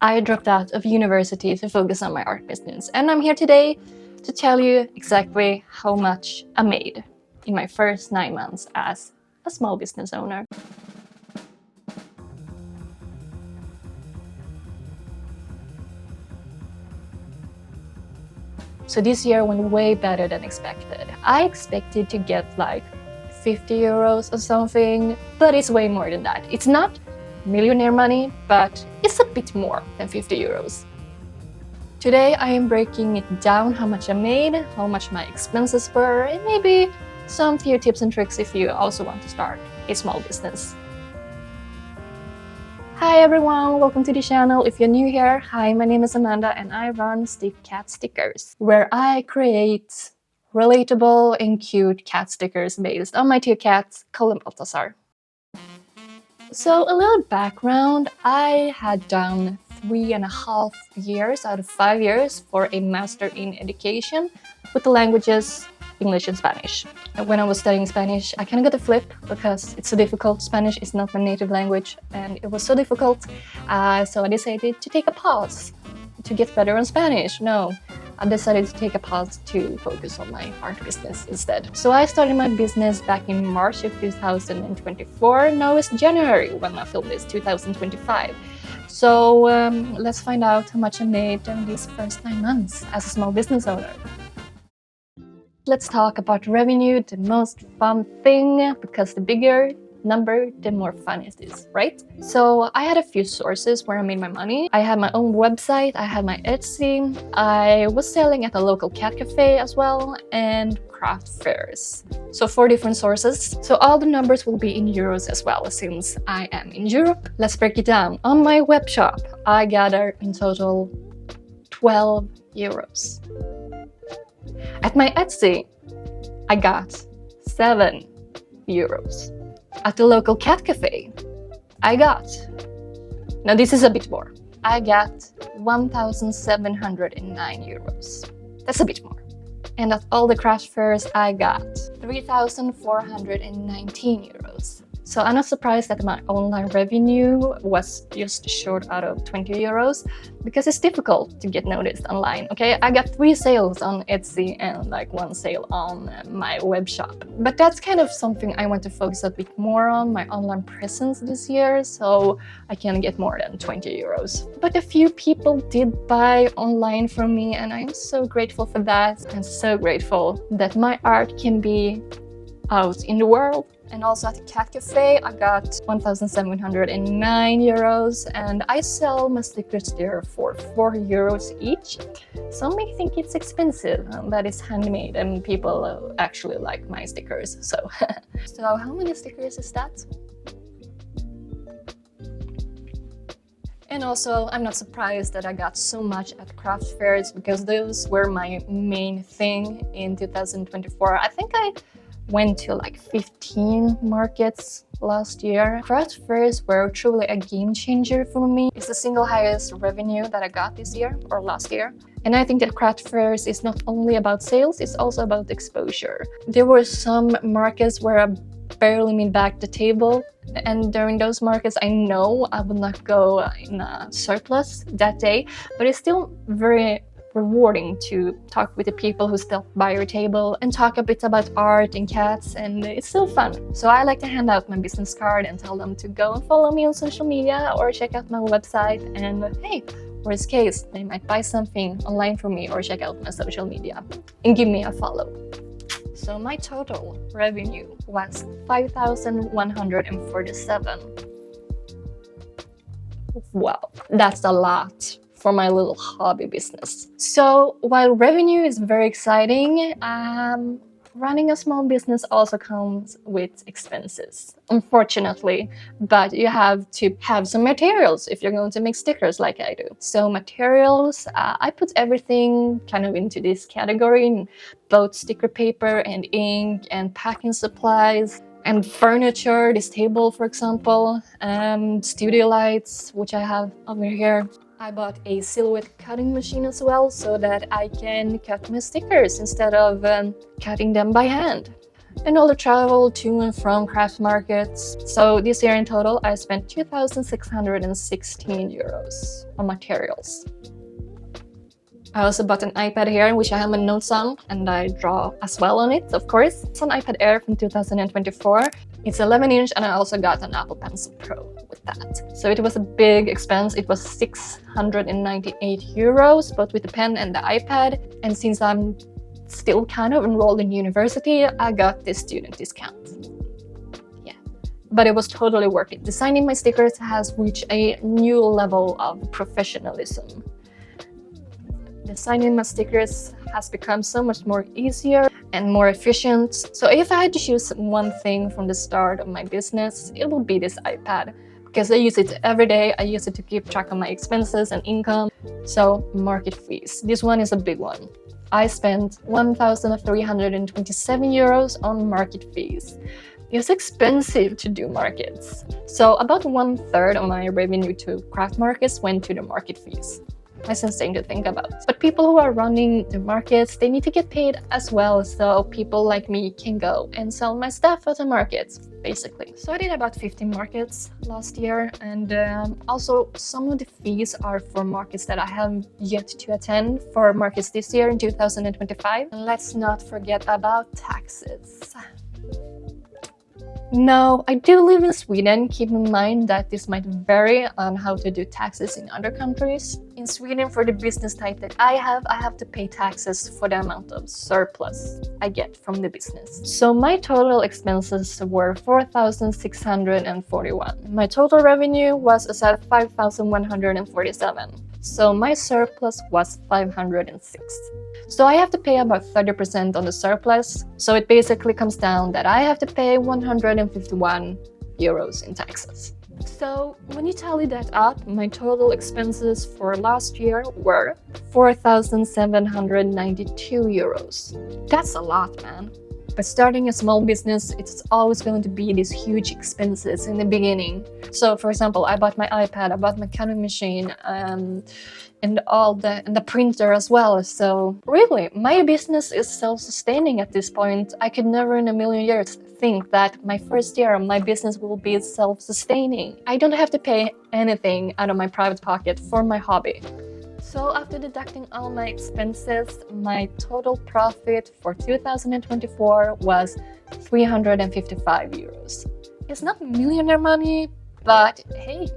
I dropped out of university to focus on my art business, and I'm here today to tell you exactly how much I made in my first 9 months as a small business owner. So this year went way better than expected. I expected to get like 50 euros or something, but it's way more than that. It's not millionaire money, but it's a bit more than 50 euros. Today I am breaking it down how much I made, how much my expenses were, and maybe some few tips and tricks if you also want to start a small business. Hi everyone, welcome to the channel. If you're new here, hi, my name is Amanda and I run StickCatsStickers, where I create relatable and cute cat stickers based on my two cats, Cole and Balthazar. So a little background, I had done 3.5 years out of 5 years for a Master in Education with the languages English and Spanish. And when I was studying Spanish, I kind of got a flip because it's so difficult. Spanish is not my native language and it was so difficult. So I decided to take a pause to get better in Spanish. No, I decided to take a pause to focus on my art business instead. So I started my business back in March of 2024. Now it's January when I film this, 2025. So let's find out how much I made during these first 9 months as a small business owner. Let's talk about revenue, the most fun thing, because the bigger number, the more fun it is, right? So I had a few sources where I made my money. I had my own website, I had my Etsy, I was selling at a local cat cafe as well, and craft fairs. So 4 different sources. So all the numbers will be in euros as well, since I am in Europe. Let's break it down. On my web shop, I gathered in total 12 euros. At my Etsy, I got 7 euros. At the local cat cafe, I got, now this is a bit more, I got 1,709 euros. That's a bit more. And at all the craft fairs, I got 3,419 euros. So I'm not surprised that my online revenue was just short out of 20 euros because it's difficult to get noticed online, okay? I got 3 sales on Etsy and like 1 sale on my web shop. But that's kind of something I want to focus a bit more on, my online presence this year, so I can get more than 20 euros. But a few people did buy online from me and I'm so grateful for that. I'm so grateful that my art can be out in the world. And also at the cat cafe, I got 1,709 euros and I sell my stickers there for 4 euros each. Some may think it's expensive, but it's handmade and people actually like my stickers. So, so how many stickers is that? And also, I'm not surprised that I got so much at craft fairs because those were my main thing in 2024. I think I went to like 15 markets last year. Craft fairs were truly a game changer for me. It's the single highest revenue that I got this year or last year. And I think that craft fairs is not only about sales, it's also about exposure. There were some markets where I barely made back the table. And during those markets, I know I would not go in a surplus that day, but it's still very rewarding to talk with the people who stop by your table and talk a bit about art and cats, and it's still fun. So I like to hand out my business card and tell them to go and follow me on social media or check out my website, and hey, worst case, they might buy something online from me or check out my social media and give me a follow. So my total revenue was 5,147. Wow, that's a lot for my little hobby business. So while revenue is very exciting, running a small business also comes with expenses, unfortunately, but you have to have some materials if you're going to make stickers like I do. So materials, I put everything kind of into this category, both sticker paper and ink and packing supplies and furniture, this table for example, studio lights, which I have over here. I bought a silhouette cutting machine as well so that I can cut my stickers instead of cutting them by hand. and all the travel to and from craft markets. So this year in total, I spent 2,616 euros on materials. I also bought an iPad here, which I have my notes on, and I draw as well on it, of course. It's an iPad Air from 2024. It's 11-inch, and I also got an Apple Pencil Pro with that. So it was a big expense. It was 698 euros, both with the pen and the iPad. And since I'm still kind of enrolled in university, I got this student discount. Yeah, but it was totally worth it. Designing my stickers has reached a new level of professionalism. Designing my stickers has become so much more easier and more efficient. So if I had to choose one thing from the start of my business, it would be this iPad, because I use it every day. I use it to keep track of my expenses and income. So market fees. This one is a big one. I spent 1,327 euros on market fees. It's expensive to do markets. So about 1/3 of my revenue to craft markets went to the market fees. That's insane to think about. But people who are running the markets, they need to get paid as well, so people like me can go and sell my stuff at the markets, basically. So I did about 15 markets last year, and also some of the fees are for markets that I have yet to attend for markets this year in 2025. And let's not forget about taxes. Now, I do live in Sweden. Keep in mind that this might vary on how to do taxes in other countries. In Sweden, for the business type that I have to pay taxes for the amount of surplus I get from the business. So my total expenses were 4,641. My total revenue was at 5,147. So my surplus was 506. So I have to pay about 30% on the surplus. So it basically comes down that I have to pay 151 euros in taxes. So when you tally that up, my total expenses for last year were 4,792 euros. That's a lot, man. But starting a small business, it's always going to be these huge expenses in the beginning. So for example, I bought my iPad, I bought my Canon machine, and the printer as well. So really, my business is self-sustaining at this point. I could never in a million years think that my first year my business will be self-sustaining. I don't have to pay anything out of my private pocket for my hobby. So after deducting all my expenses, my total profit for 2024 was 355 euros. It's not millionaire money, but hey,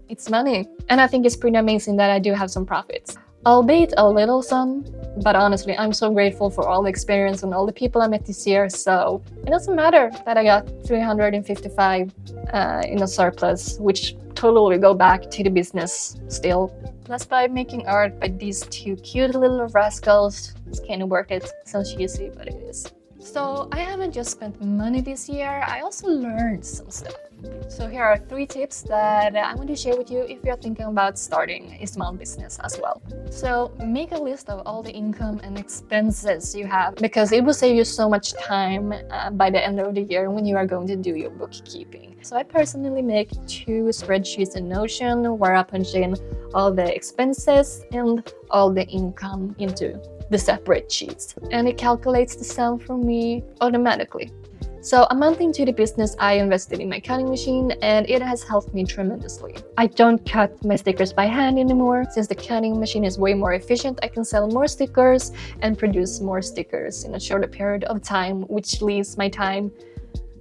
it's money. And I think it's pretty amazing that I do have some profits. Albeit a little some, but honestly, I'm so grateful for all the experience and all the people I met this year, so it doesn't matter that I got 355 in a surplus, which totally go back to the business still. Plus, by making art by these two cute little rascals, it's kind of worth it. Sounds cheesy, but it is. So I haven't just spent money this year, I also learned some stuff. So here are 3 tips that I want to share with you if you're thinking about starting a small business as well. So make a list of all the income and expenses you have, because it will save you so much time by the end of the year when you are going to do your bookkeeping. So I personally make 2 spreadsheets in Notion where I punch in all the expenses and all the income into the separate sheets, and it calculates the sum for me automatically. So a month into the business, I invested in my cutting machine, and it has helped me tremendously. I don't cut my stickers by hand anymore. Since the cutting machine is way more efficient, I can sell more stickers and produce more stickers in a shorter period of time, which leaves my time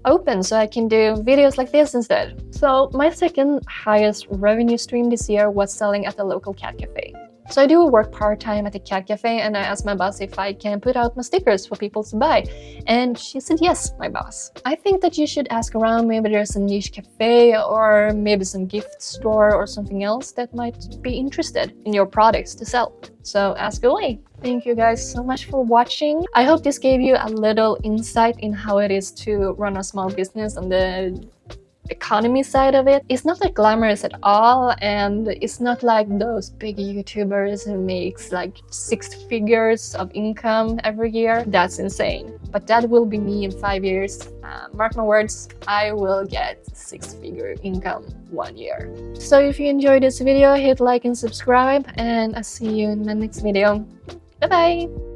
open so I can do videos like this instead. So my second highest revenue stream this year was selling at a local cat cafe. So I do work part-time at the cat cafe, and I asked my boss if I can put out my stickers for people to buy. And she said yes, my boss. I think that you should ask around. Maybe there's a niche cafe or maybe some gift store or something else that might be interested in your products to sell. So ask away. Thank you guys so much for watching. I hope this gave you a little insight in how it is to run a small business on the economy side of it. It's not that glamorous at all, and it's not like those big YouTubers who makes like 6 figures of income every year. That's insane. But that will be me in 5 years. Mark my words, I will get 6-figure income 1 year. So if you enjoyed this video, hit like and subscribe, and I'll see you in my next video. Bye bye!